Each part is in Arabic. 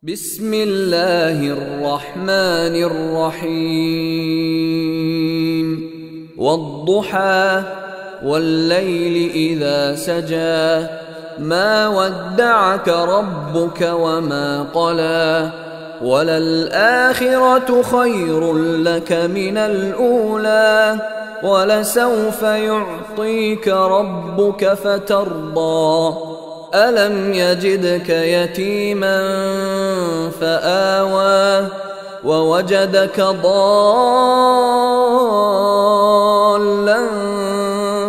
بسم الله الرحمن الرحيم والضحى والليل إذا سجى ما ودعك ربك وما قلى وللآخرة خير لك من الأولى ولسوف يعطيك ربك فترضى ألم يجدك يتيما فآوى ووجدك ضالا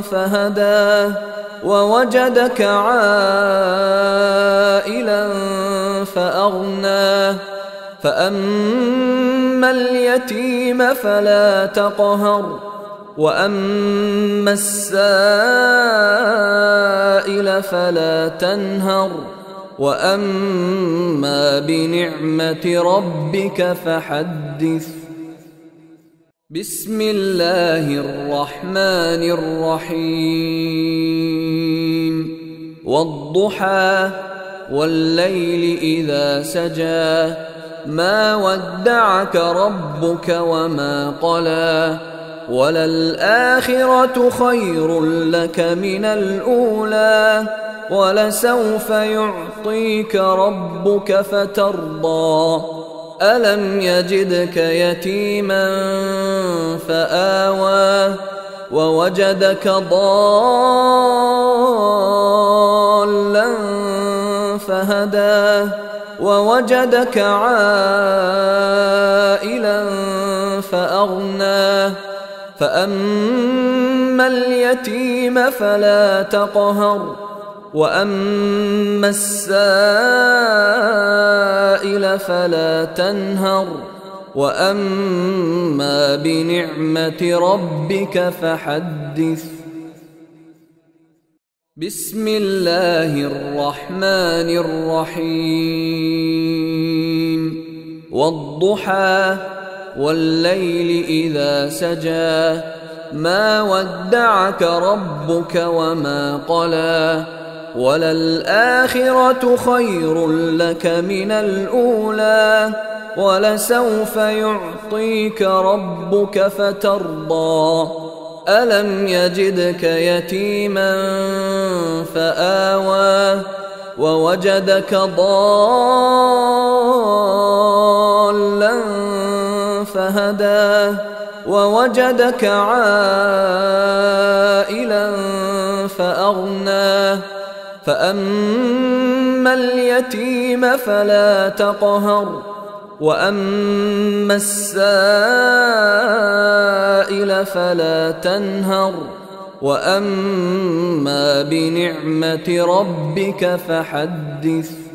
فهدى ووجدك عائلا فأغنى فأما اليتيم فلا تقهر وأما السائل فلا تنهر وأما بنعمة ربك فحدث. بسم الله الرحمن الرحيم والضحى والليل إذا سجى ما ودعك ربك وما قلى وللآخرة خير لك من الأولى ولسوف يعطيك ربك فترضى ألم يجدك يتيما فآوى ووجدك ضالا فهدى ووجدك عائلا فأغنى فأما اليتيم فلا تقهر وأما السائل فلا تنهر وأما بنعمة ربك فحدث. بسم الله الرحمن الرحيم والضحى والليل إذا سجى ما ودعك ربك وما قلى وللآخرة خير لك من الأولى ولسوف يعطيك ربك فترضى ألم يجدك يتيما فآوى ووجدك ضالا فهدى ووجدك عائلا فأغنى فأما اليتيم فلا تقهر وأما السائل فلا تنهر وأما بنعمة ربك فحدث.